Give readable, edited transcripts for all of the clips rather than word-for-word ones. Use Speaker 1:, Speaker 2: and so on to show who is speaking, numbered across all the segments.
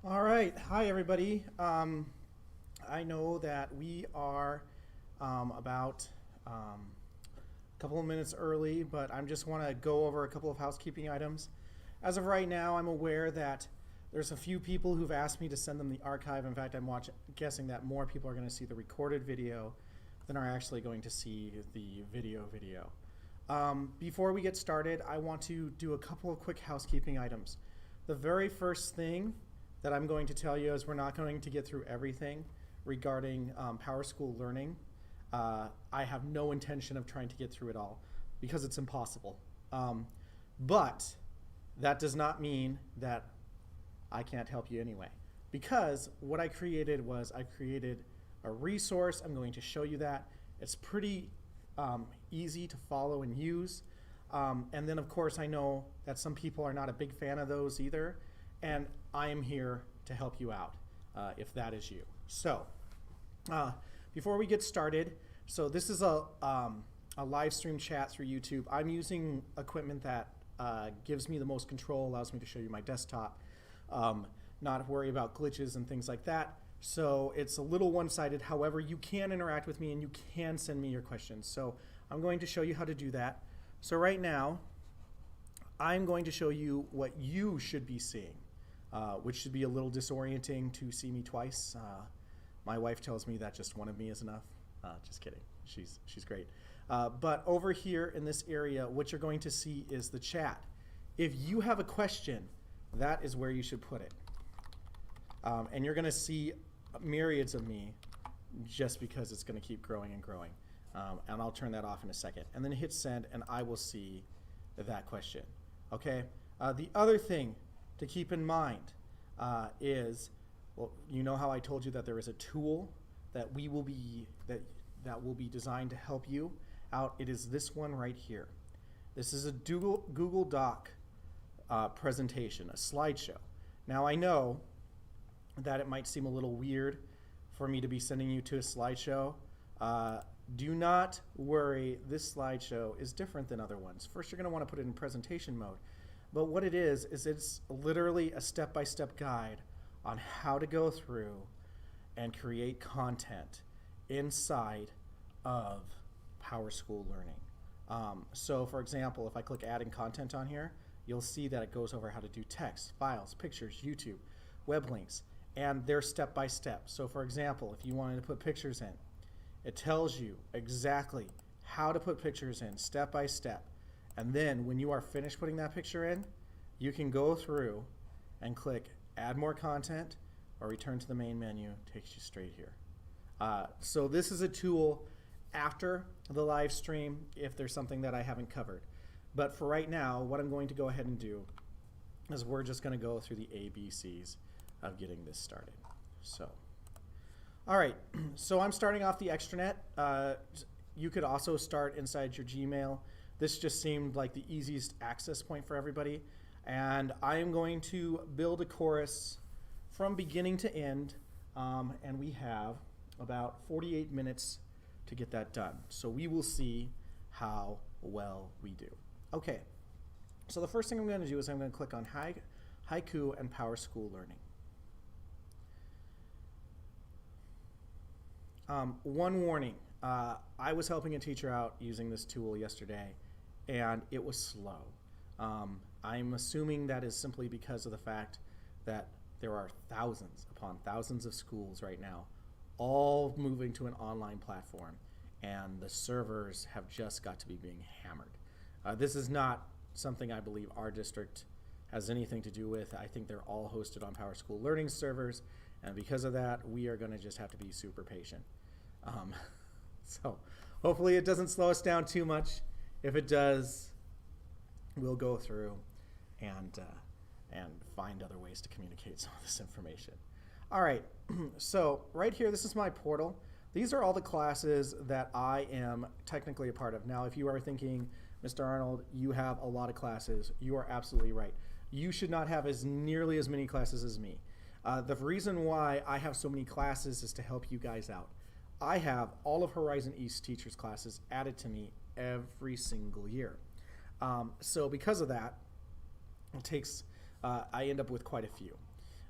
Speaker 1: All right. Hi, everybody. I know that we are about a couple of minutes early, but I just want to go over a couple of housekeeping items. As of right now, I'm aware that there's a few people who've asked me to send them the archive. In fact, guessing that more people are going to see the recorded video than are actually going to see the video. Before we get started, I want to do a couple of quick housekeeping items. The very first thing that I'm going to tell you is we're not going to get through everything regarding Powerschool learning. I have no intention of trying to get through it all because it's impossible. But that does not mean that I can't help you anyway. Because what I created was I created a resource. I'm going to show you that. It's pretty easy to follow and use. And then, of course, I know that some people are not a big fan of those either. And I am here to help you out if that is you. So before we get started, so this is a live stream chat through YouTube. I'm using equipment that gives me the most control, allows me to show you my desktop, not worry about glitches and things like that. So it's a little one-sided. However, you can interact with me and you can send me your questions. So I'm going to show you how to do that. So right now, I'm going to show you what you should be seeing. Which should be a little disorienting to see me twice. My wife tells me that just one of me is enough. Just kidding. She's great. But over here in this area, what you're going to see is the chat. If you have a question, that is where you should put it. And you're going to see myriads of me just because it's going to keep growing and growing. And I'll turn that off in a second. And then hit send, and I will see that question. Okay? The other thing to keep in mind is, well, you know how I told you that there is a tool that will be designed to help you out. It is this one right here. This is a Google Doc presentation, a slideshow. Now I know that it might seem a little weird for me to be sending you to a slideshow. Do not worry, this slideshow is different than other ones. First, you're going to want to put it in presentation mode. But what it is it's literally a step-by-step guide on how to go through and create content inside of Powerschool Learning. So for example, if I click adding content on here, you'll see that it goes over how to do text, files, pictures, YouTube, web links, and they're step-by-step. So for example, if you wanted to put pictures in, it tells you exactly how to put pictures in step-by-step. And then when you are finished putting that picture in, you can go through and click add more content or return to the main menu, takes you straight here. So this is a tool after the live stream if there's something that I haven't covered. But for right now, what I'm going to go ahead and do is we're just going to go through the ABCs of getting this started. So, all right, so I'm starting off the extranet. You could also start inside your Gmail. This just seemed like the easiest access point for everybody. And I am going to build a chorus from beginning to end. And we have about 48 minutes to get that done. So we will see how well we do. Okay, so the first thing I'm going to do is I'm going to click on Haiku and Powerschool Learning. One warning, I was helping a teacher out using this tool yesterday, and it was slow. I'm assuming that is simply because of the fact that there are thousands upon thousands of schools right now, all moving to an online platform, and the servers have just got to be being hammered. This is not something I believe our district has anything to do with. I think they're all hosted on Powerschool Learning servers, and because of that, we are going to just have to be super patient. So hopefully it doesn't slow us down too much. If it does, we'll go through and find other ways to communicate some of this information. All right, so right here, this is my portal. These are all the classes that I am technically a part of. Now, if you are thinking, Mr. Arnold, you have a lot of classes, you are absolutely right. You should not have nearly as many classes as me. The reason why I have so many classes is to help you guys out. I have all of Horizon East teachers' classes added to me every single year. So because of that, it takes, I end up with quite a few.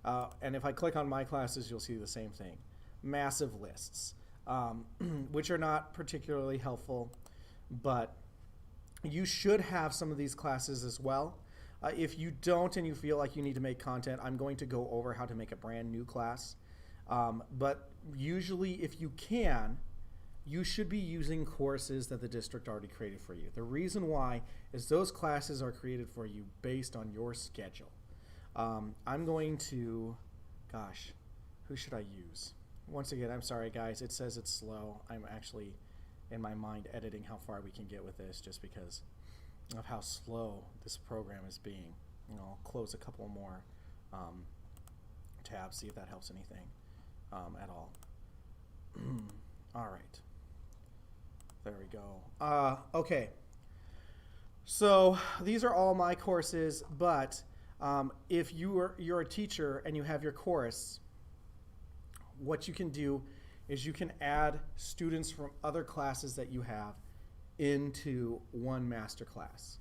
Speaker 1: And if I click on my classes, you'll see the same thing. Massive lists, which are not particularly helpful, but you should have some of these classes as well. If you don't and you feel like you need to make content, I'm going to go over how to make a brand new class. But usually, if you can, you should be using courses that the district already created for you. The reason why is those classes are created for you based on your schedule. I'm going to, gosh, who should I use? Once again, I'm sorry, guys. It says it's slow. I'm actually, in my mind, editing how far we can get with this just because of how slow this program is being. I'll close a couple more tabs, see if that helps anything at all. All right. There we go. Okay. So these are all my courses, but if you're a teacher and you have your course, what you can do is you can add students from other classes that you have into one master class.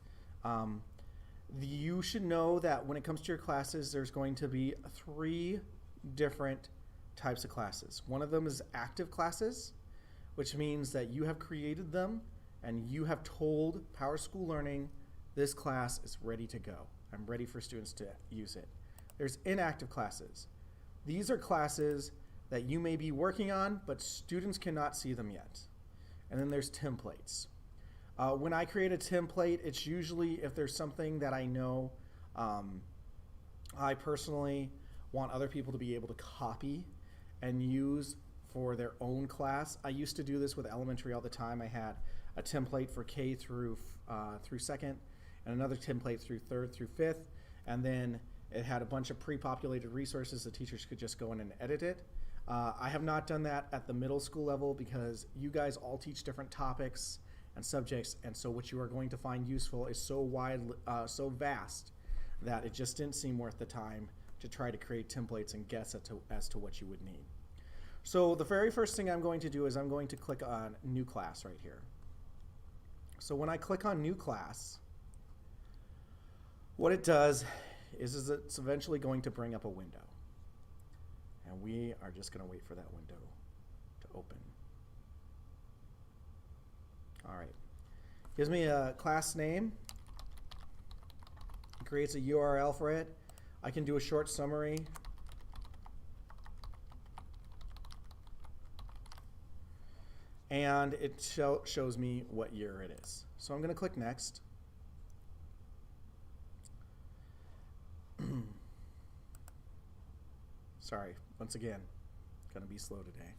Speaker 1: You should know that when it comes to your classes, there's going to be 3 different types of classes. One of them is active classes, which means that you have created them and you have told Powerschool Learning, this class is ready to go. I'm ready for students to use it. There's inactive classes. These are classes that you may be working on, but students cannot see them yet. And then there's templates. When I create a template, it's usually if there's something that I know I personally want other people to be able to copy and use for their own class. I used to do this with elementary all the time. I had a template for K through 2nd and another template through 3rd through 5th, and then it had a bunch of pre-populated resources. The teachers could just go in and edit it. I have not done that at the middle school level because you guys all teach different topics and subjects, and so what you are going to find useful is so wide, so vast that it just didn't seem worth the time to try to create templates and guess as to what you would need. So the very first thing I'm going to do is I'm going to click on New Class right here. So when I click on New Class, what it does is it's eventually going to bring up a window. And we are just going to wait for that window to open. All right. Gives me a class name. It creates a URL for it. I can do a short summary. And it shows me what year it is. So I'm going to click Next. Sorry, once again, going to be slow today.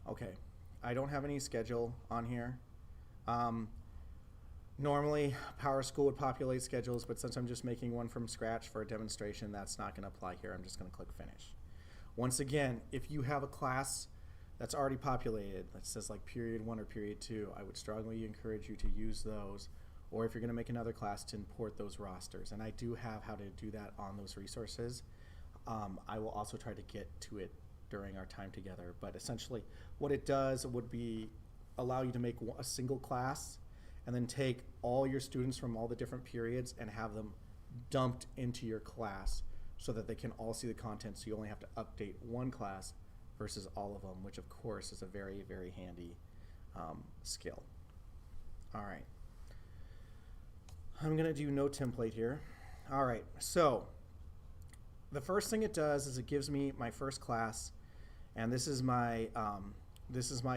Speaker 1: Okay, I don't have any schedule on here. Normally, Powerschool would populate schedules, but since I'm just making one from scratch for a demonstration, that's not going to apply here. I'm just going to click Finish. Once again, if you have a class that's already populated, that says like period 1 or period 2, I would strongly encourage you to use those, or if you're going to make another class, to import those rosters. And I do have how to do that on those resources. I will also try to get to it during our time together, but essentially what it does would be allow you to make a single class and then take all your students from all the different periods and have them dumped into your class so that they can all see the content, so you only have to update one class versus all of them, which of course is a very, very handy skill. All right. I'm gonna do no template here. All right, so the first thing it does is it gives me my first class, and this is my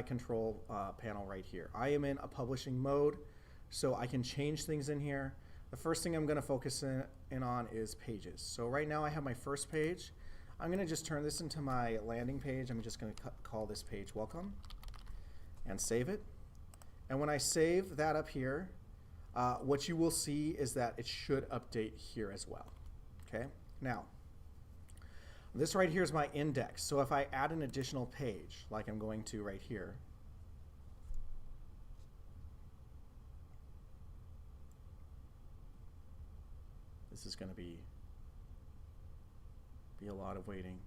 Speaker 1: control panel right here. I am in a publishing mode, so I can change things in here. The first thing I'm going to focus in on is pages. So right now I have my first page. I'm going to just turn this into my landing page. I'm just going to call this page Welcome and save it. And when I save that up here, what you will see is that it should update here as well. Okay. Now, this right here is my index. So if I add an additional page, like I'm going to right here, this is going to be Be a lot of waiting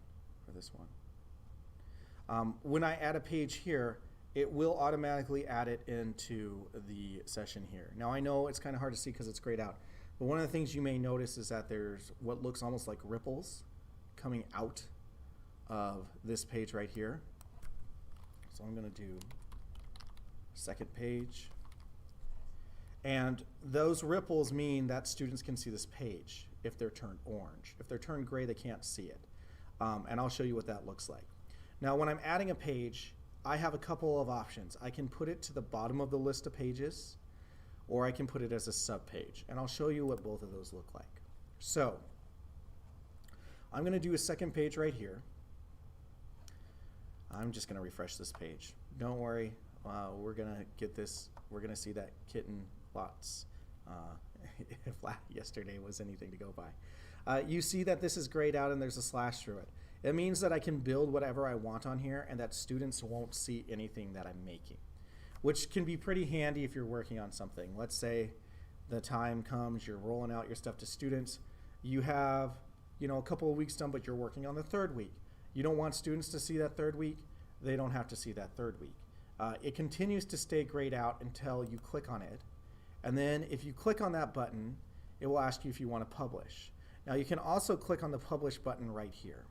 Speaker 1: for this one. When I add a page here, it will automatically add it into the session here. Now I know it's kind of hard to see because it's grayed out, but one of the things you may notice is that there's what looks almost like ripples coming out of this page right here. So I'm going to do second page. And those ripples mean that students can see this page if they're turned orange. If they're turned gray, they can't see it. And I'll show you what that looks like. Now, when I'm adding a page, I have a couple of options. I can put it to the bottom of the list of pages, or I can put it as a subpage. And I'll show you what both of those look like. So I'm going to do a second page right here. I'm just going to refresh this page. Don't worry, we're going to get this. We're going to see that kitten lots. If yesterday was anything to go by. You see that this is grayed out and there's a slash through it. It means that I can build whatever I want on here and that students won't see anything that I'm making, which can be pretty handy if you're working on something. Let's say the time comes, you're rolling out your stuff to students. You have, a couple of weeks done, but you're working on the third week. You don't want students to see that third week. They don't have to see that third week. It continues to stay grayed out until you click on it. And then if you click on that button, it will ask you if you want to publish. Now you can also click on the publish button right here.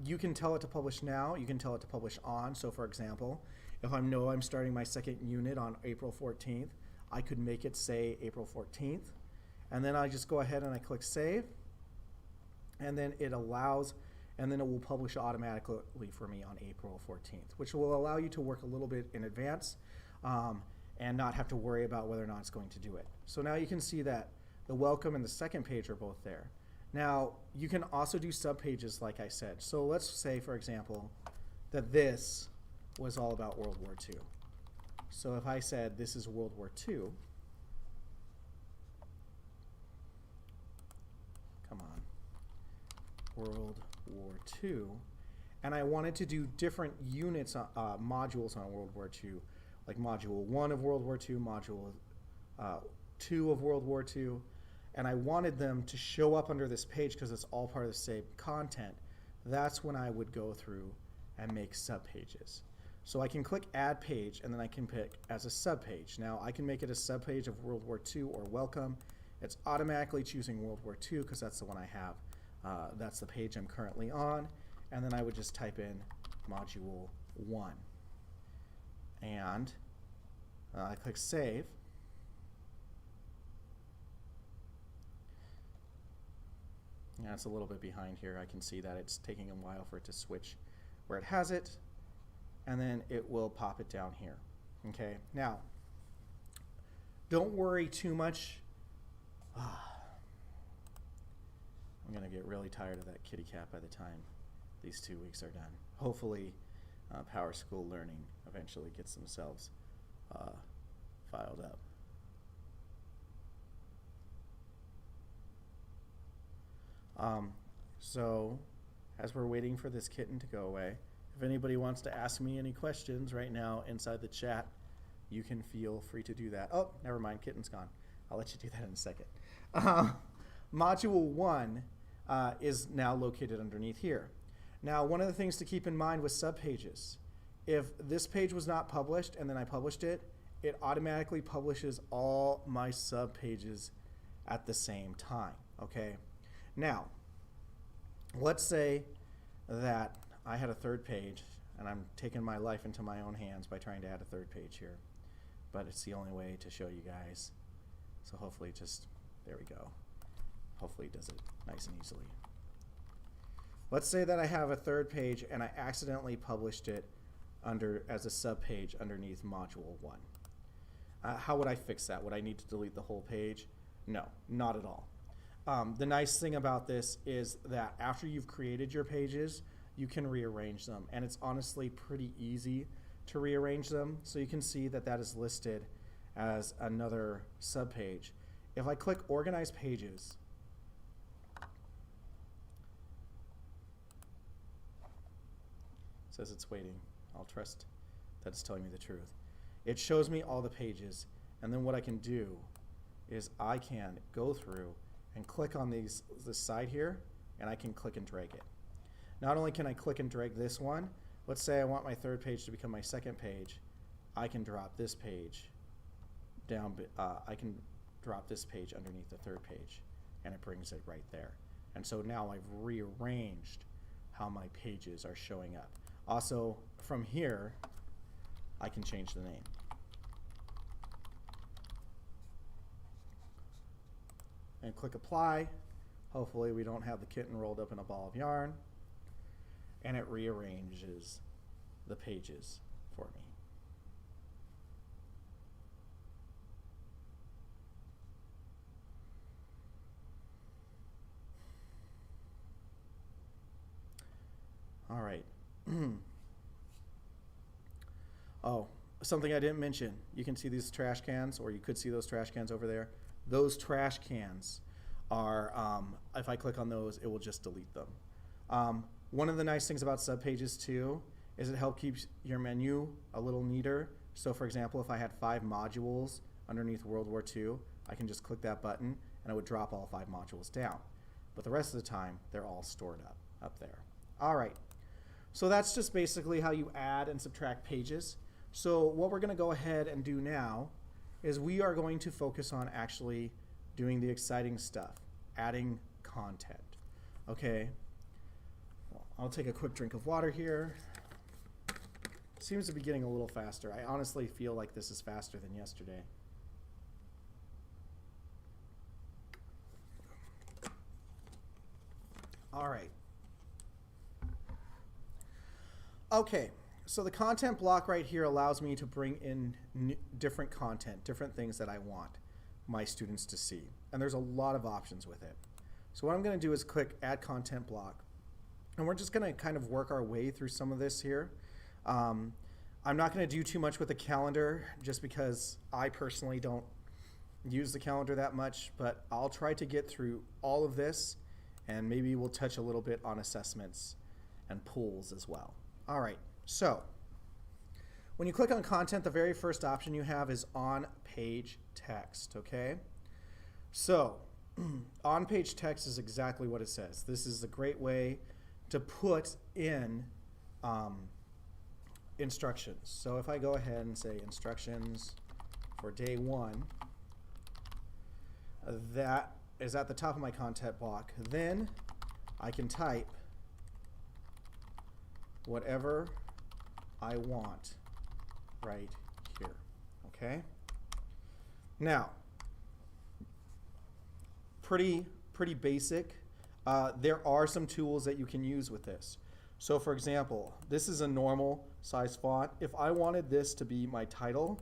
Speaker 1: You can tell it to publish now, you can tell it to publish on. So for example, if I know I'm starting my second unit on April 14th, I could make it say April 14th. And then I just go ahead and I click save. And then it allows, and then it will publish automatically for me on April 14th, which will allow you to work a little bit in advance and not have to worry about whether or not it's going to do it. So now you can see that the welcome and the second page are both there. Now, you can also do subpages like I said. So let's say, for example, that this was all about World War II. So if I said this is World War II, come on, World War II, and I wanted to do different units, modules on World War II, like Module 1 of World War II, Module 2 of World War II, and I wanted them to show up under this page because it's all part of the same content. That's when I would go through and make subpages. So I can click Add Page, and then I can pick as a subpage. Now I can make it a subpage of World War II or Welcome. It's automatically choosing World War II because that's the one I have. That's the page I'm currently on, and then I would just type in Module 1. And I click Save. Yeah, it's a little bit behind here. I can see that it's taking a while for it to switch where it has it, and then it will pop it down here. Okay, now don't worry too much. I'm going to get really tired of that kitty cat by the time these 2 weeks are done. Hopefully Powerschool Learning eventually gets themselves filed up. So as we're waiting for this kitten to go away, if anybody wants to ask me any questions right now inside the chat, you can feel free to do that. Oh, never mind, kitten's gone. I'll let you do that in a second. Module 1 is now located underneath here. Now, one of the things to keep in mind with subpages, if this page was not published and then I published it, it automatically publishes all my subpages at the same time, okay? Now, let's say that I had a third page and I'm taking my life into my own hands by trying to add a third page here, but it's the only way to show you guys. So hopefully there we go. Hopefully it does it nice and easily. Let's say that I have a third page and I accidentally published it as a subpage underneath Module 1. How would I fix that? Would I need to delete the whole page? No, not at all. The nice thing about this is that after you've created your pages, you can rearrange them, and it's honestly pretty easy to rearrange them. So you can see that that is listed as another subpage. If I click Organize Pages, it says it's waiting. I'll trust that it's telling me the truth. It shows me all the pages, and then what I can do is I can go through and click on this side here and I can click and drag it. Not only can I click and drag this one, let's say I want my third page to become my second page. I can drop this page down, I can drop this page underneath the third page, and it brings it right there. And so now I've rearranged how my pages are showing up. Also, from here, I can change the name. And click apply. Hopefully we don't have the kitten rolled up in a ball of yarn. And it rearranges the pages for me. All right. Oh, something I didn't mention. You can see these trash cans, or you could see those trash cans over there. Those trash cans are, if I click on those, it will just delete them. One of the nice things about subpages too is it helps keep your menu a little neater. So for example, if I had 5 modules underneath World War II, I can just click that button and it would drop all 5 modules down. But the rest of the time, they're all stored up there. All right. So that's just basically how you add and subtract pages. So what we're going to go ahead and do now is we are going to focus on actually doing the exciting stuff, adding content. Okay, well, I'll take a quick drink of water here. Seems to be getting a little faster. I honestly feel like this is faster than yesterday. All right. Okay, so the content block right here allows me to bring in different content, different things that I want my students to see. And there's a lot of options with it. So what I'm going to do is click Add Content Block. And we're just going to kind of work our way through some of this here. I'm not going to do too much with the calendar just because I personally don't use the calendar that much, but I'll try to get through all of this, and maybe we'll touch a little bit on assessments and pools as well. All right, so when you click on content, the very first option you have is on-page text, okay? So on-page text is exactly what it says. This is a great way to put in instructions. So if I go ahead and say instructions for day 1, that is at the top of my content block. Then I can type whatever I want right here, okay? Now, pretty basic. There are some tools that you can use with this. So for example, this is a normal size font. If I wanted this to be my title,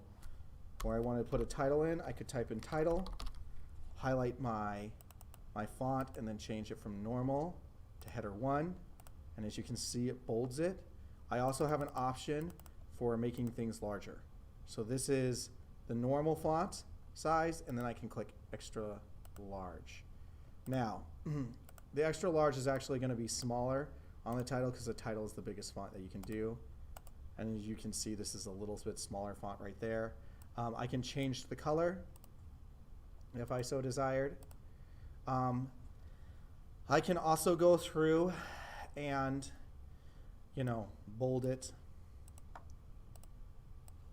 Speaker 1: or I wanted to put a title in, I could type in title, highlight my font, and then change it from normal to header 1. And as you can see, it bolds it. I also have an option for making things larger. So this is the normal font size, and then I can click extra large. Now, the extra large is actually going to be smaller on the title because the title is the biggest font that you can do. And as you can see, this is a little bit smaller font right there. I can change the color if I so desired. I can also go through and, you know, bold it,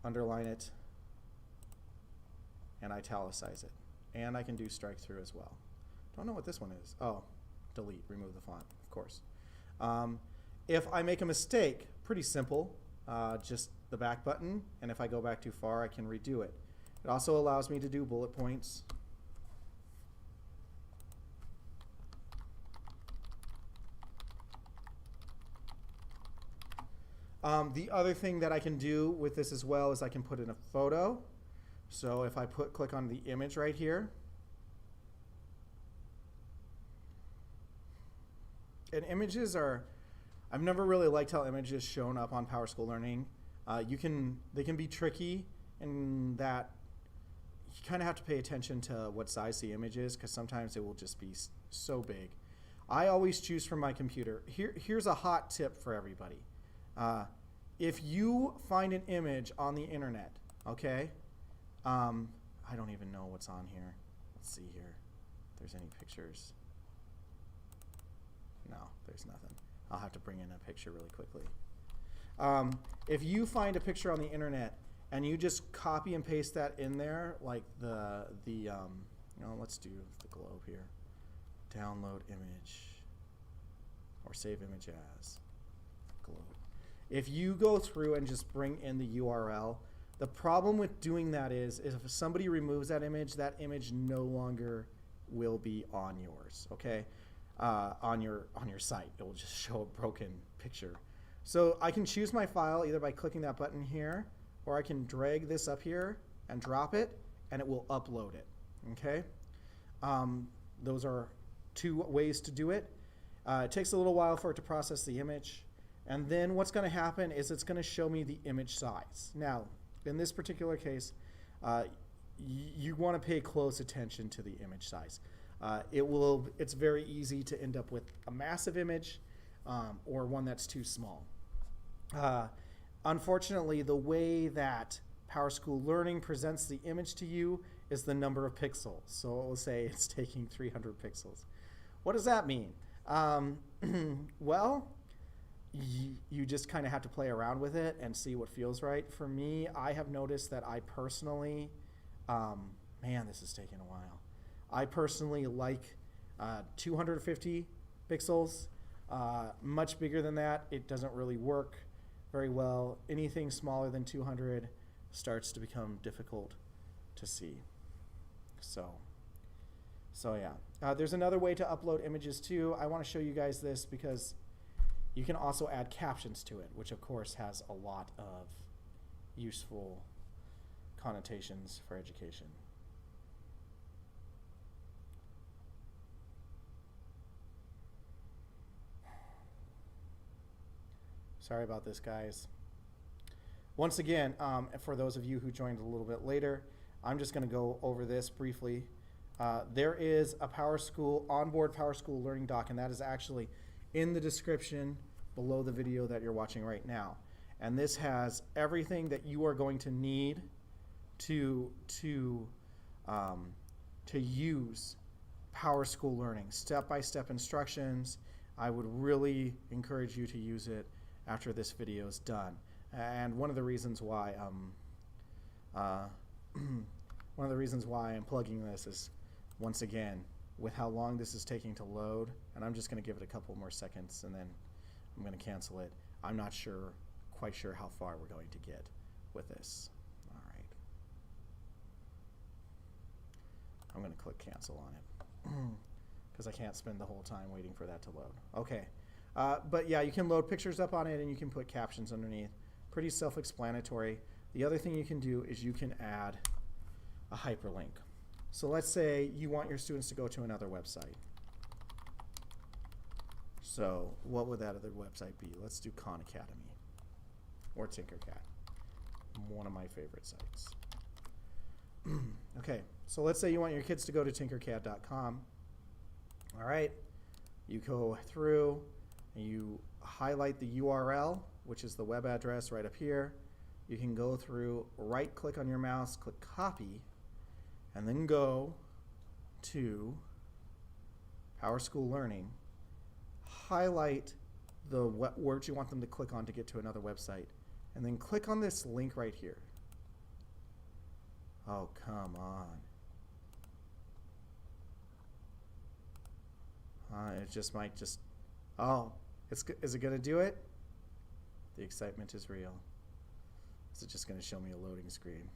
Speaker 1: underline it, and italicize it. And I can do strike through as well. Don't know what this one is. Oh, delete, remove the font, of course. If I make a mistake, pretty simple, just the back button, and if I go back too far, I can redo it. It also allows me to do bullet points. The other thing that I can do with this as well is I can put in a photo. So if I click on the image right here, and images are, I've never really liked how images shown up on Powerschool Learning. They can be tricky in that you kind of have to pay attention to what size the image is, because sometimes it will just be so big. I always choose from my computer. Here's a hot tip for everybody. If you find an image on the internet, okay, I don't even know what's on here. Let's see here if there's any pictures. No, there's nothing. I'll have to bring in a picture really quickly. If you find a picture on the internet and you just copy and paste that in there, like let's do the globe here. Download image or save image as globe. If you go through and just bring in the URL, the problem with doing that is if somebody removes that image no longer will be on yours, okay? On your site. It will just show a broken picture. So I can choose my file either by clicking that button here, or I can drag this up here and drop it, and it will upload it, okay? Those are two ways to do it. It takes a little while for it to process the image, and then what's going to happen is it's going to show me the image size. Now, in this particular case, you want to pay close attention to the image size. It's very easy to end up with a massive image or one that's too small. Unfortunately, the way that Powerschool Learning presents the image to you is the number of pixels. So it will say it's taking 300 pixels. What does that mean? Well, you just kind of have to play around with it and see what feels right. For me, I have noticed that I personally, man, this is taking a while. I personally like 250 pixels. Much bigger than that, it doesn't really work very well. Anything smaller than 200 starts to become difficult to see. So yeah. There's another way to upload images too. I want to show you guys this because you can also add captions to it, which of course has a lot of useful connotations for education. Sorry about this, guys. Once again, for those of you who joined a little bit later, I'm just going to go over this briefly. There is a Powerschool onboard Powerschool learning doc, and that is actually in the description below the video that you're watching right now. And this has everything that you are going to need to use Powerschool Learning. Step-by-step instructions. I would really encourage you to use it after this video is done. And one of the reasons why I'm plugging this is, once again, with how long this is taking to load, and I'm just going to give it a couple more seconds and then I'm going to cancel it. I'm not quite sure how far we're going to get with this. All right. I'm going to click cancel on it because I can't spend the whole time waiting for that to load. Okay. But yeah, you can load pictures up on it and you can put captions underneath. Pretty self-explanatory. The other thing you can do is you can add a hyperlink. So let's say you want your students to go to another website. So what would that other website be? Let's do Khan Academy or Tinkercad, one of my favorite sites. Okay, so let's say you want your kids to go to tinkercad.com. All right, you go through and you highlight the URL, which is the web address right up here. You can go through, right-click on your mouse, click copy, and then go to Powerschool Learning, highlight the words you want them to click on to get to another website, and then click on this link right here. Oh, come on. It just might just, oh, is it going to do it? The excitement is real. Is it just going to show me a loading screen?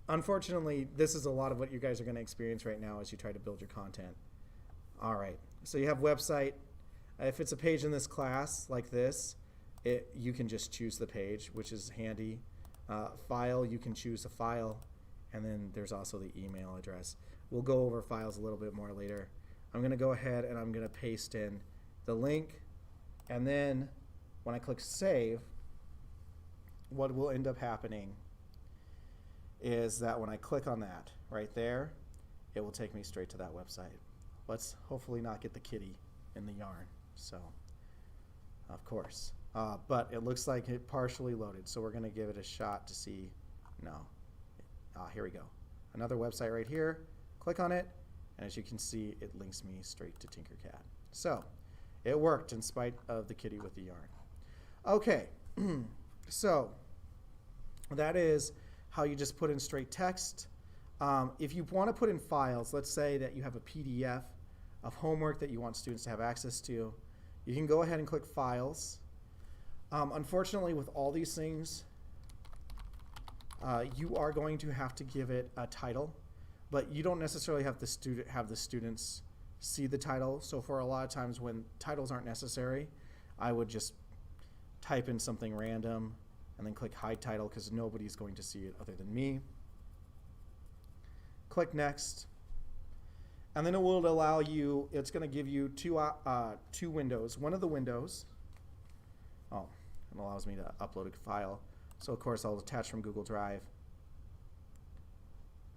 Speaker 1: Unfortunately, this is a lot of what you guys are going to experience right now as you try to build your content. All right, so you have website. If it's a page in this class like this, you can just choose the page, which is handy. File, you can choose a file, and then there's also the email address. We'll go over files a little bit more later. I'm going to go ahead and I'm going to paste in the link, and then when I click save, what will end up happening is that when I click on that right there, it will take me straight to that website. Let's hopefully not get the kitty in the yarn. So, of course. But it looks like it partially loaded, so we're going to give it a shot to see. No. Here we go. Another website right here. Click on it, And as you can see, it links me straight to Tinkercad. So it worked in spite of the kitty with the yarn. Okay, so that is how you just put in straight text. If you want to put in files, let's say that you have a PDF of homework that you want students to have access to, you can go ahead and click Files. Unfortunately, with all these things, you are going to have to give it a title, but you don't necessarily have the students see the title. So for a lot of times when titles aren't necessary, I would just type in something random and then click Hide Title, because nobody's going to see it other than me. Click Next, and then it will allow you, it's going to give you two windows. One of the windows, it allows me to upload a file. So of course I'll attach from Google Drive.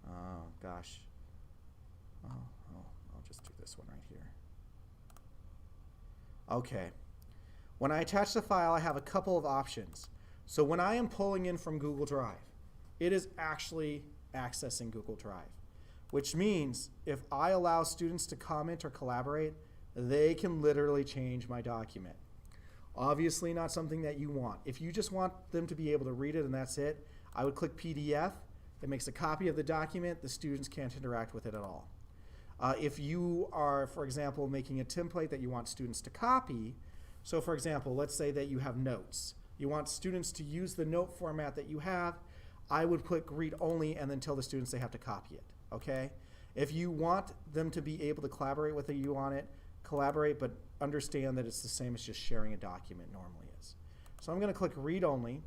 Speaker 1: Oh gosh. I'll just do this one right here. Okay. When I attach the file, I have a couple of options. So when I am pulling in from Google Drive, it is actually accessing Google Drive, which means if I allow students to comment or collaborate, they can literally change my document. Obviously not something that you want. If you just want them to be able to read it and that's it, I would click PDF. It makes a copy of the document. The students can't interact with it at all. If you are, for example, making a template that you want students to copy, so for example, let's say that you have notes. You want students to use the note format that you have, I would click Read Only and then tell the students they have to copy it, okay? If you want them to be able to collaborate with you on it, collaborate, but understand that it's the same as just sharing a document normally is. So I'm going to click Read Only.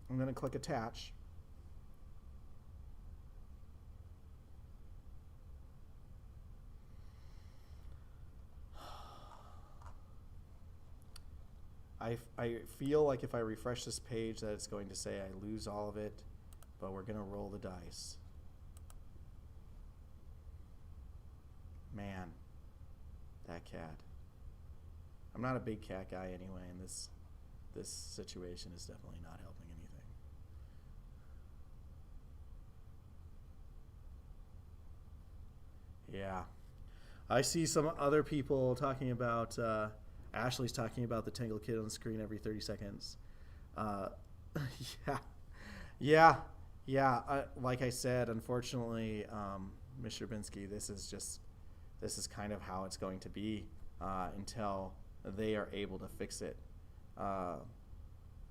Speaker 1: I'm going to click Attach. I feel like if I refresh this page that it's going to say I lose all of it, but we're going to roll the dice. Man, that cat. I'm not a big cat guy anyway, and this situation is definitely not helping anything. Yeah. I see some other people talking about, Ashley's talking about the Tangled Kid on the screen every 30 seconds. Yeah. Like I said, unfortunately, Ms. Sherbinsky, this is kind of how it's going to be until they are able to fix it.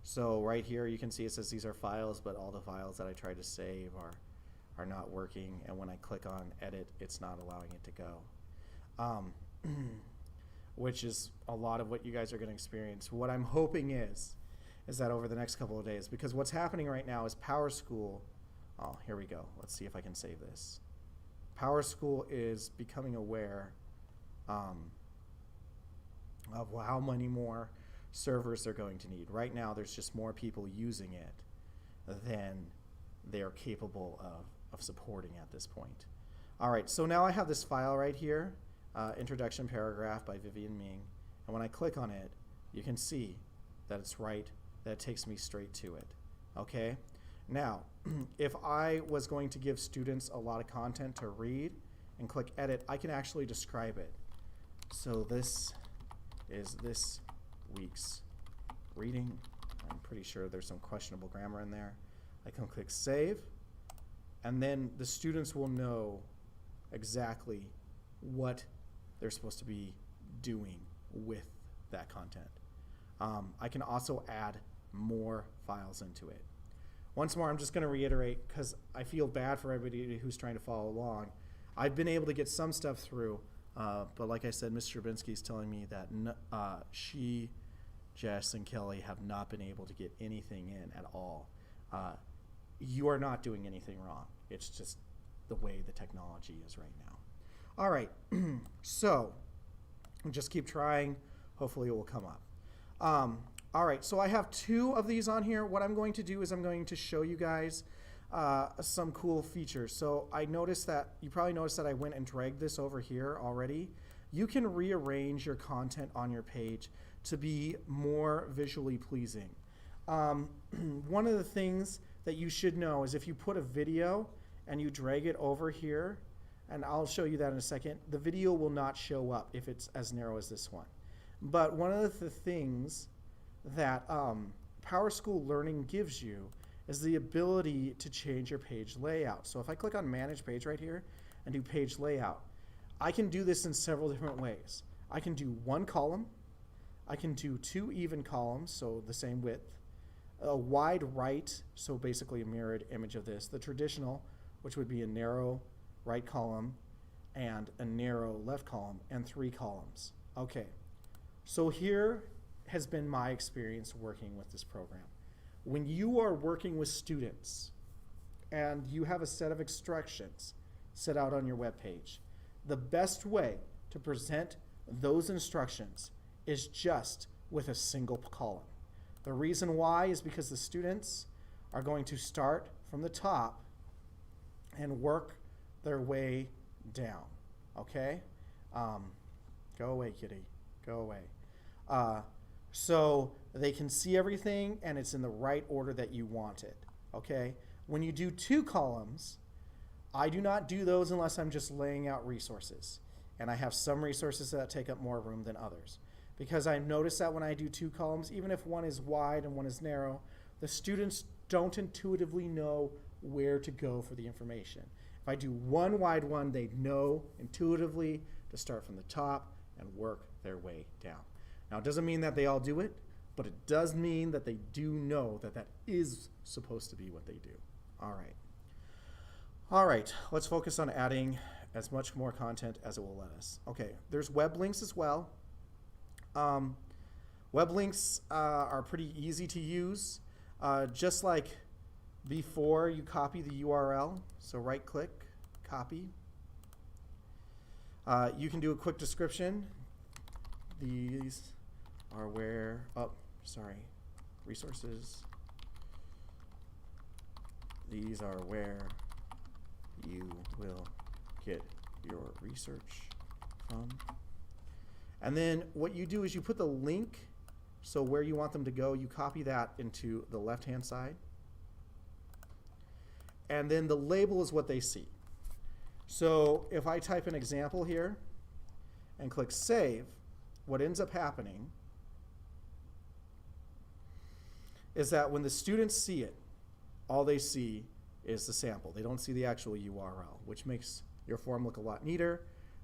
Speaker 1: So right here you can see it says these are files, but all the files that I tried to save are not working, and when I click on edit, it's not allowing it to go. Which is a lot of what you guys are going to experience. What I'm hoping is that over the next couple of days, because what's happening right now is Powerschool, oh, here we go. Let's see if I can save this. Powerschool is becoming aware of how many more servers they're going to need. Right now, there's just more people using it than they're capable of supporting at this point. All right, so now I have this file right here, introduction paragraph by Vivian Ming, and when I click on it, you can see that it's right, that it takes me straight to it, okay? Now, if I was going to give students a lot of content to read and click edit, I can actually describe it. So this is this week's reading. I'm pretty sure there's some questionable grammar in there. I can click save, and then the students will know exactly what they're supposed to be doing with that content. I can also add more files into it. Once more, I'm just going to reiterate, because I feel bad for everybody who's trying to follow along. I've been able to get some stuff through, but like I said, Ms. Sherbinsky is telling me that she, Jess, and Kelly have not been able to get anything in at all. You are not doing anything wrong. It's just the way the technology is right now. All right, so just keep trying. Hopefully it will come up. All right, so I have two of these on here. What I'm going to do is I'm going to show you guys some cool features. So I noticed that, you probably noticed that I went and dragged this over here already. You can rearrange your content on your page to be more visually pleasing. One of the things that you should know is if you put a video and you drag it over here, and I'll show you that in a second, the video will not show up if it's as narrow as this one. But one of the things that Powerschool Learning gives you is the ability to change your page layout. So if I click on Manage Page right here and do Page Layout, I can do this in several different ways. I can do one column, I can do two even columns, so the same width, a wide right, so basically a mirrored image of this, the traditional, which would be a narrow right column and a narrow left column, and 3 columns. Okay, so here has been my experience working with this program. When you are working with students and you have a set of instructions set out on your web page, the best way to present those instructions is just with a single column. The reason why is because the students are going to start from the top and work their way down, okay? Go away, kitty, go away. So they can see everything and it's in the right order that you want it, okay? When you do 2 columns, I do not do those unless I'm just laying out resources. And I have some resources that take up more room than others. Because I notice that when I do 2 columns, even if one is wide and one is narrow, the students don't intuitively know where to go for the information. If I do one wide one, they know intuitively to start from the top and work their way down. Now, it doesn't mean that they all do it, but it does mean that they do know that that is supposed to be what they do. All right. All right, let's focus on adding as much more content as it will let us. Okay, there's web links as well. Web links are pretty easy to use. Just like before, you copy the URL. So right click, copy. You can do a quick description. These are where, resources. These are where you will get your research from. And then what you do is you put the link, so where you want them to go, you copy that into the left-hand side. And then the label is what they see. So if I type an example here and click Save, what ends up happening is that when the students see it, all they see is the sample. They don't see the actual URL, which makes your form look a lot neater.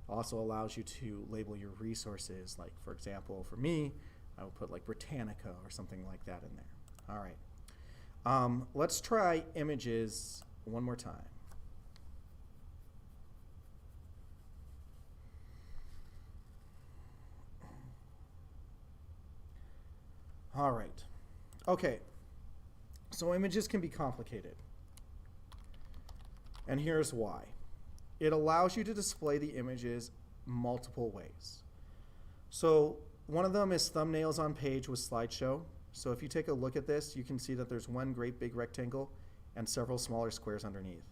Speaker 1: Also allows you to label your resources. Like, for example, for me, I would put like Britannica or something like that in there. All right. Let's try images one more time. All right. Okay. So images can be complicated. And here's why. It allows you to display the images multiple ways. So one of them is thumbnails on page with slideshow. So if you take a look at this, you can see that there's one great big rectangle and several smaller squares underneath.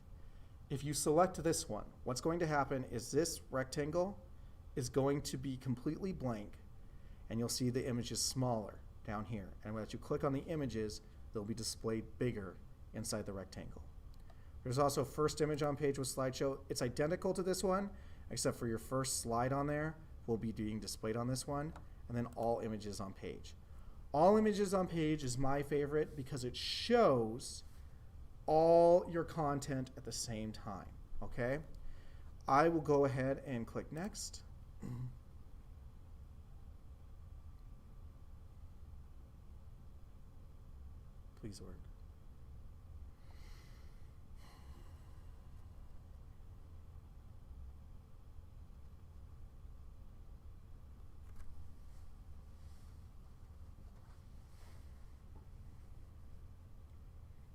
Speaker 1: If you select this one, what's going to happen is this rectangle is going to be completely blank, and you'll see the image is smaller down here. And as you click on the images, they'll be displayed bigger inside the rectangle. There's also first image on page with slideshow. It's identical to this one, except for your first slide on there will be being displayed on this one, and then all images on page. All images on page is my favorite because it shows all your content at the same time, okay? I will go ahead and click next. Please work.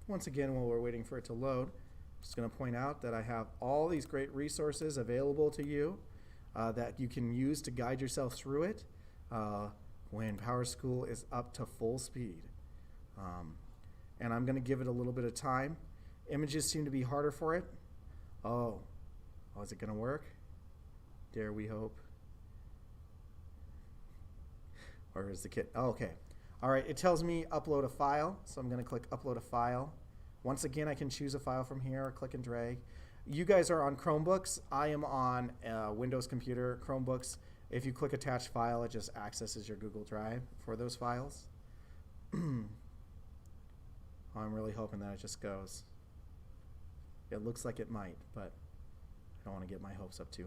Speaker 1: Once again, while we're waiting for it to load, I'm just going to point out that I have all these great resources available to you that you can use to guide yourself through it when Powerschool is up to full speed. And I'm going to give it a little bit of time. Images seem to be harder for it. Oh, is it going to work? Dare we hope? Or is the kit? Oh, okay. All right, it tells me upload a file, so I'm going to click upload a file. Once again, I can choose a file from here or click and drag. You guys are on Chromebooks. I am on Windows computer, Chromebooks. If you click attach file, it just accesses your Google Drive for those files. I'm really hoping that it just goes. It looks like it might, but I don't want to get my hopes up too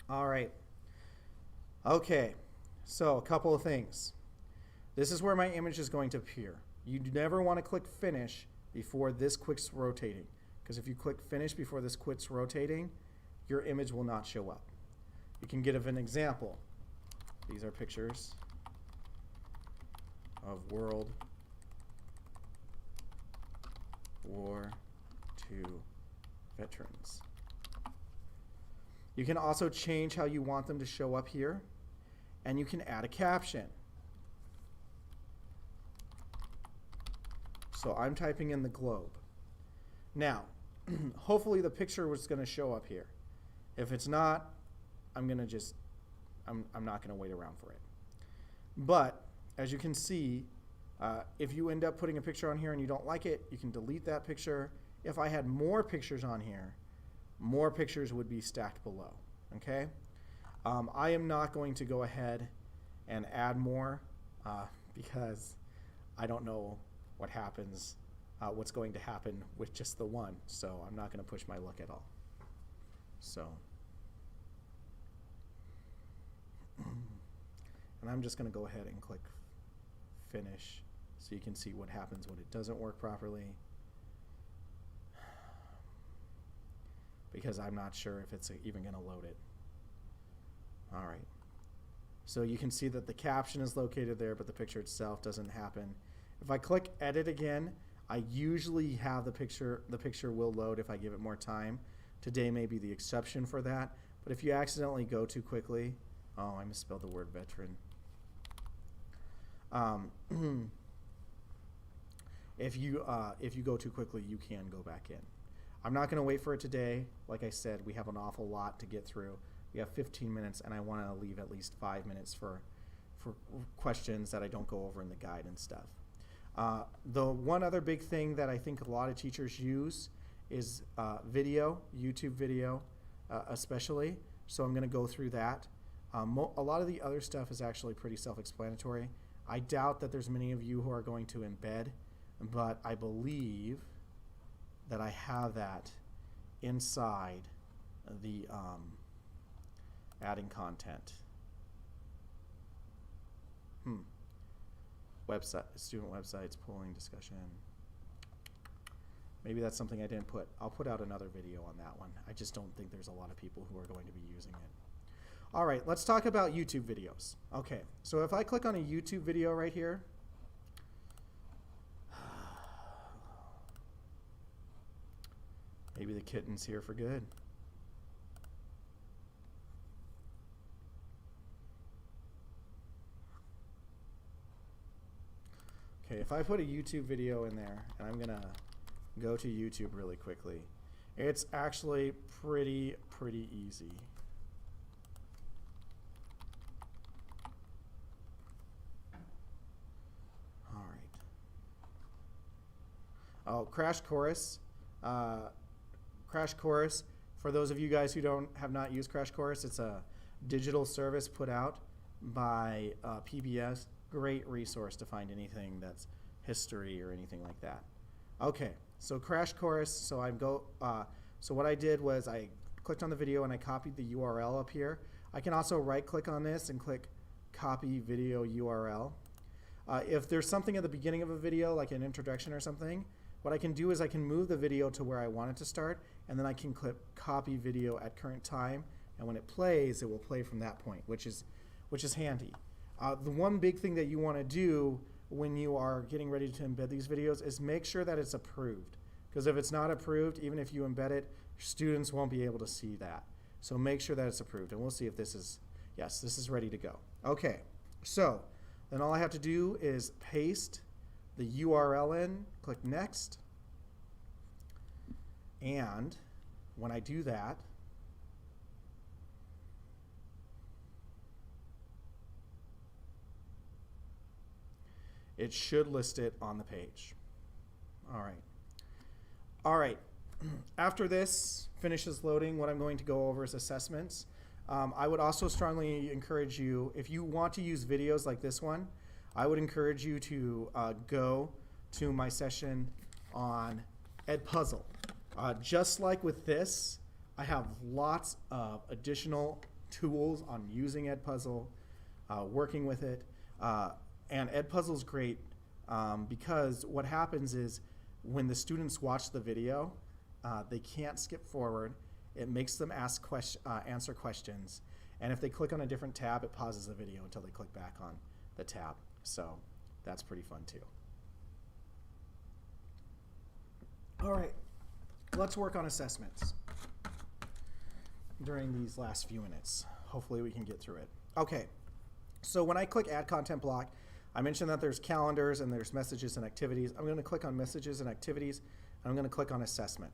Speaker 1: high. All right. Okay, so a couple of things. This is where my image is going to appear. You never want to click finish before this quits rotating, because if you click finish before this quits rotating, your image will not show up. You can give an example. These are pictures of World War II veterans. You can also change how you want them to show up here, and you can add a caption. So I'm typing in the globe. Now, hopefully the picture was going to show up here. If it's not, I'm not going to wait around for it. But as you can see, if you end up putting a picture on here and you don't like it, you can delete that picture. If I had more pictures on here, more pictures would be stacked below. Okay? I am not going to go ahead and add more because I don't know what happens, what's going to happen with just the one. So I'm not going to push my luck at all. So, and I'm just going to go ahead and click finish so you can see what happens when it doesn't work properly, because I'm not sure if it's even going to load it. All right. So you can see that the caption is located there, but the picture itself doesn't happen. If I click edit again, I usually have the picture will load if I give it more time. Today may be the exception for that, but if you accidentally go too quickly, oh, I misspelled the word veteran. If you go too quickly, you can go back in. I'm not going to wait for it today. Like I said, we have an awful lot to get through. We have 15 minutes, and I want to leave at least 5 minutes for questions that I don't go over in the guide and stuff. The one other big thing that I think a lot of teachers use is video, YouTube video especially. So I'm going to go through that. A lot of the other stuff is actually pretty self-explanatory. I doubt that there's many of you who are going to embed, but I believe that I have that inside the adding content. Website, student websites, polling, discussion. Maybe that's something I didn't put. I'll put out another video on that one. I just don't think there's a lot of people who are going to be using it. All right, let's talk about YouTube videos. Okay, so if I click on a YouTube video right here, maybe the kitten's here for good. Okay, if I put a YouTube video in there, and I'm gonna go to YouTube really quickly, it's actually pretty easy. All right. Oh, Crash Course. Crash Course, for those of you guys who have not used Crash Course, it's a digital service put out by PBS. Great resource to find anything that's history or anything like that. Okay, so Crash Course. So so what I did was I clicked on the video and I copied the URL up here. I can also right-click on this and click Copy Video URL. If there's something at the beginning of a video, like an introduction or something, what I can do is I can move the video to where I want it to start, and then I can click Copy Video at current time, and when it plays, it will play from that point, which is handy. The one big thing that you want to do when you are getting ready to embed these videos is make sure that it's approved. Because if it's not approved, even if you embed it, students won't be able to see that. So make sure that it's approved. And we'll see if this is, yes, this is ready to go. Okay, so then all I have to do is paste the URL in, click Next. And when I do that, it should list it on the page. All right. All right. After this finishes loading, what I'm going to go over is assessments. I would also strongly encourage you, if you want to use videos like this one, I would encourage you to go to my session on Edpuzzle. Just like with this, I have lots of additional tools on using Edpuzzle, working with it. And Edpuzzle is great because what happens is when the students watch the video, they can't skip forward. It makes them answer questions. And if they click on a different tab, it pauses the video until they click back on the tab. So that's pretty fun too. All right, let's work on assessments during these last few minutes. Hopefully we can get through it. Okay, so when I click Add Content Block, I mentioned that there's calendars and there's messages and activities. I'm going to click on messages and activities, and I'm going to click on assessment.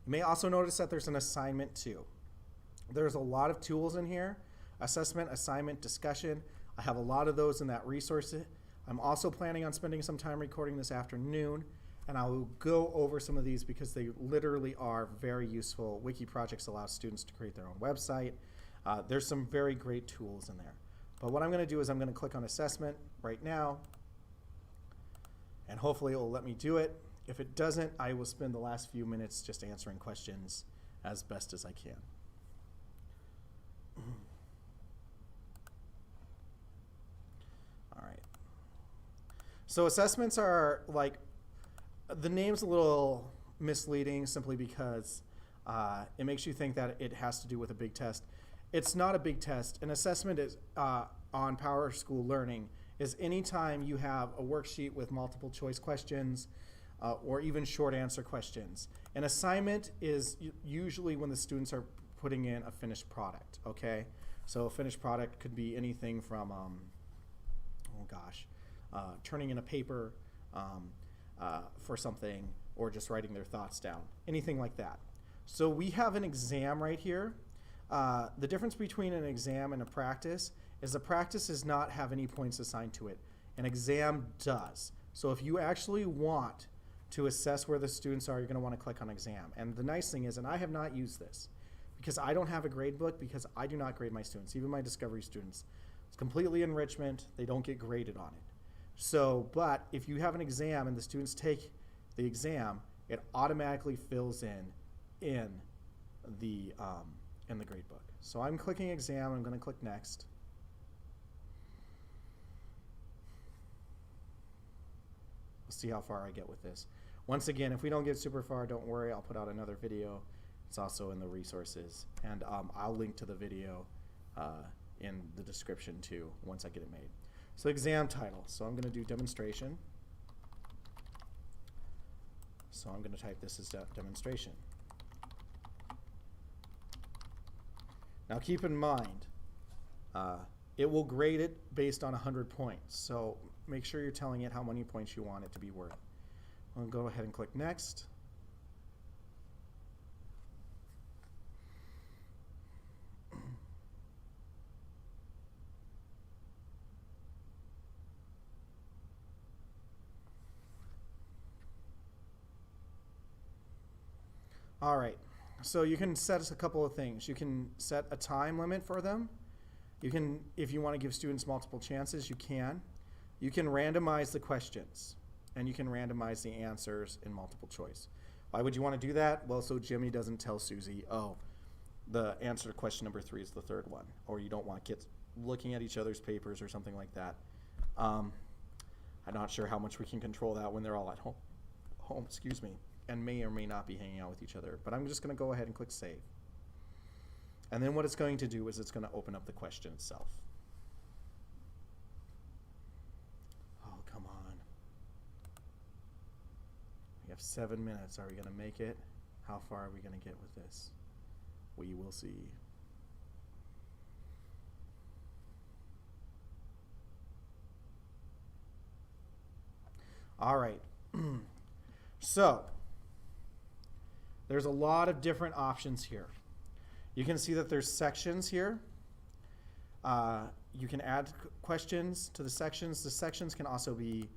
Speaker 1: You may also notice that there's an assignment too. There's a lot of tools in here: assessment, assignment, discussion. I have a lot of those in that resource. I'm also planning on spending some time recording this afternoon, and I will go over some of these because they literally are very useful. Wiki projects allow students to create their own website. There's some very great tools in there. But what I'm going to do is I'm going to click on assessment right now, and hopefully it will let me do it. If it doesn't, I will spend the last few minutes just answering questions as best as I can. All right. So assessments are like, the name's a little misleading simply because it makes you think that it has to do with a big test. It's not a big test. An assessment is on Powerschool Learning is anytime you have a worksheet with multiple choice questions or even short answer questions. An assignment is usually when the students are putting in a finished product, okay? So a finished product could be anything from, turning in a paper for something, or just writing their thoughts down, anything like that. So we have an exam right here. The difference between an exam and a practice is a practice does not have any points assigned to it. An exam does. So if you actually want to assess where the students are, you're going to want to click on exam. And the nice thing is, and I have not used this because I don't have a grade book, because I do not grade my students, even my Discovery students. It's completely enrichment. They don't get graded on it. So, but if you have an exam and the students take the exam, it automatically fills in the grade book. So I'm clicking exam. I'm going to click next. We'll see how far I get with this. Once again, if we don't get super far, don't worry. I'll put out another video. It's also in the resources, and I'll link to the video in the description too once I get it made. So exam title. So I'm going to do demonstration. So I'm going to type this as demonstration. Now keep in mind, it will grade it based on 100 points. So make sure you're telling it how many points you want it to be worth. I'll go ahead and click next. All right, so you can set a couple of things. You can set a time limit for them. You can, if you want to give students multiple chances, you can. You can randomize the questions, and you can randomize the answers in multiple choice. Why would you want to do that? Well, so Jimmy doesn't tell Susie, oh, the answer to question number 3 is the third one, or you don't want kids looking at each other's papers or something like that. I'm not sure how much we can control that when they're all at home, excuse me, and may or may not be hanging out with each other. But I'm just going to go ahead and click save. And then what it's going to do is it's going to open up the question itself. Oh, come on. We have 7 minutes. Are we going to make it? How far are we going to get with this? We will see. All right. So there's a lot of different options here. You can see that there's sections here. You can add questions to the sections. The sections can also be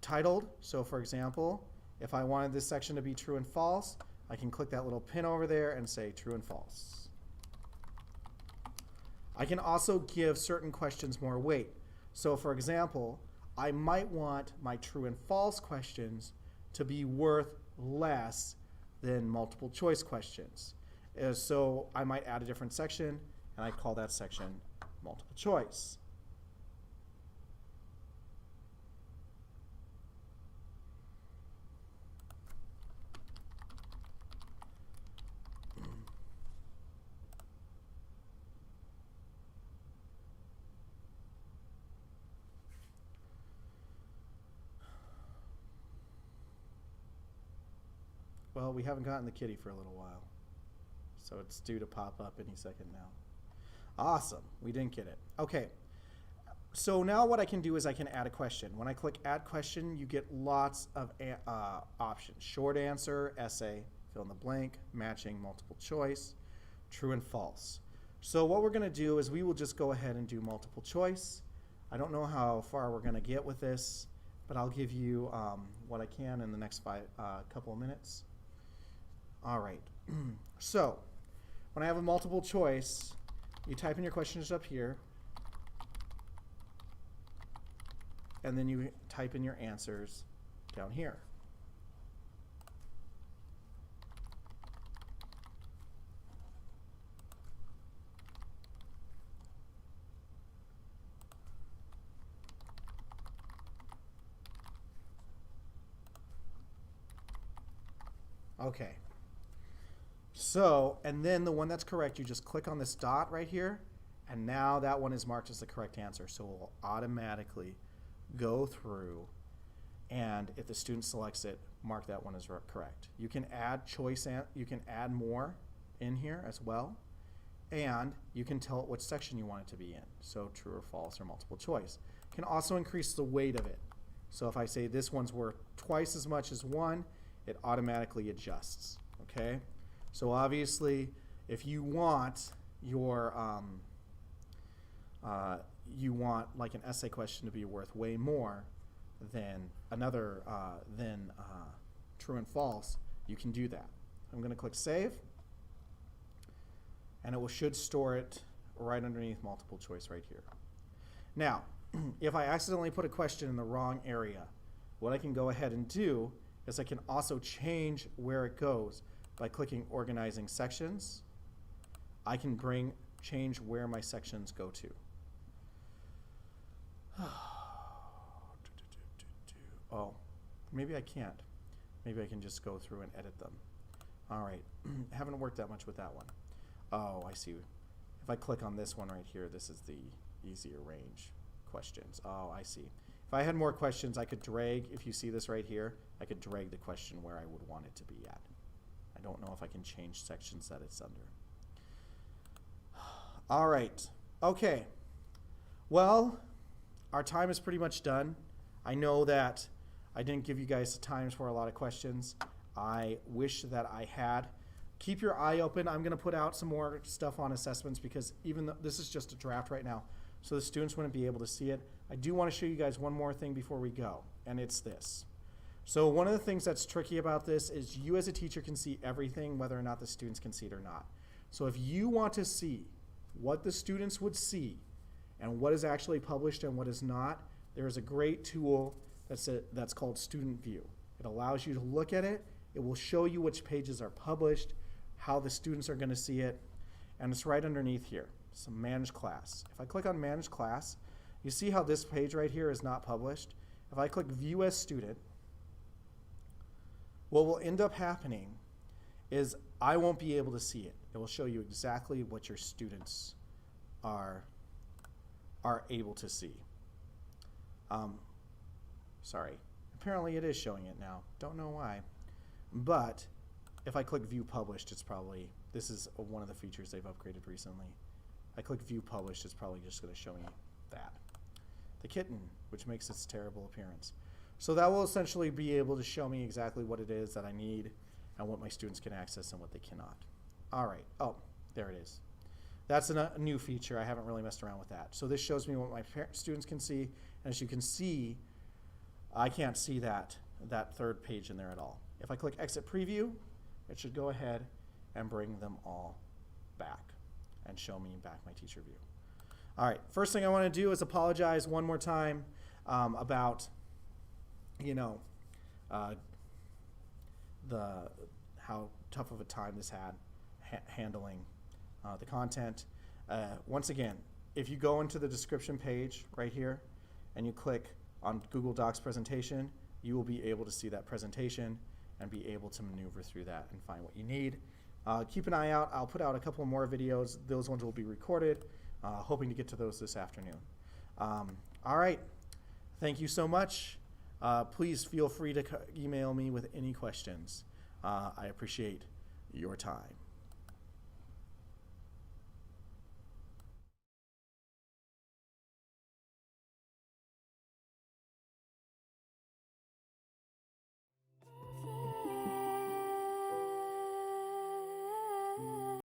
Speaker 1: titled. So for example, If I wanted this section to be true and false, I can click that little pin over there and say true and false. I can also give certain questions more weight. So for example, I might want my true and false questions to be worth less than multiple choice questions. So I might add a different section, and I call that section multiple choice. Well, we haven't gotten the kitty for a little while, so it's due to pop up any second now. Awesome, we didn't get it. Okay, so now what I can do is I can add a question. When I click add question, you get lots of options. Short answer, essay, fill in the blank, matching, multiple choice, true and false. So what we're gonna do is we will just go ahead and do multiple choice. I don't know how far we're gonna get with this, but I'll give you what I can in the next couple of minutes. All right, so when I have a multiple choice, you type in your questions up here, and then you type in your answers down here. Okay. So, and then the one that's correct, you just click on this dot right here, and now that one is marked as the correct answer. So it will automatically go through, and if the student selects it, mark that one as correct. You can add choice, you can add more in here as well, and you can tell it which section you want it to be in. So true or false or multiple choice. You can also increase the weight of it. So if I say this one's worth twice as much as one, it automatically adjusts, okay? So obviously, if you want your, you want like an essay question to be worth way more than another, true and false, you can do that. I'm gonna click save, and it should store it right underneath multiple choice right here. Now, if I accidentally put a question in the wrong area, what I can go ahead and do is I can also change where it goes. By clicking organizing sections, I can change where my sections go to. Oh, maybe I can't. Maybe I can just go through and edit them. All right, haven't worked that much with that one. Oh, I see. If I click on this one right here, this is the easier range questions. Oh, I see. If I had more questions, I could drag, if you see this right here, I could drag the question where I would want it to be at. I don't know if I can change sections that it's under. All right, okay. Well, our time is pretty much done. I know that I didn't give you guys the times for a lot of questions. I wish that I had. Keep your eye open. I'm gonna put out some more stuff on assessments because even though this is just a draft right now, so the students wouldn't be able to see it. I do wanna show you guys one more thing before we go, and it's this. So one of the things that's tricky about this is you as a teacher can see everything, whether or not the students can see it or not. So if you want to see what the students would see and what is actually published and what is not, there is a great tool that's called Student View. It allows you to look at it. It will show you which pages are published, how the students are going to see it, and it's right underneath here. So Manage Class. If I click on Manage Class, you see how this page right here is not published. If I click View as Student, what will end up happening is I won't be able to see it. It will show you exactly what your students are able to see. Sorry, apparently it is showing it now. Don't know why. But if I click View Published, it's probably, this is one of the features they've upgraded recently. I click View Published, it's probably just going to show me that. The kitten, which makes its terrible appearance. So that will essentially be able to show me exactly what it is that I need and what my students can access and what they cannot. All right, oh, there it is. That's a new feature. I haven't really messed around with that. So this shows me what my students can see, and as you can see, I can't see that that third page in there at all. If I click Exit Preview, it should go ahead and bring them all back and show me back my teacher view. All right, first thing I want to do is apologize one more time about, how tough of a time this had handling the content. Once again, if you go into the description page right here and you click on Google Docs presentation, you will be able to see that presentation and be able to maneuver through that and find what you need. Keep an eye out. I'll put out a couple more videos. Those ones will be recorded. Hoping to get to those this afternoon. All right. Thank you so much. Please feel free to email me with any questions. I appreciate your time.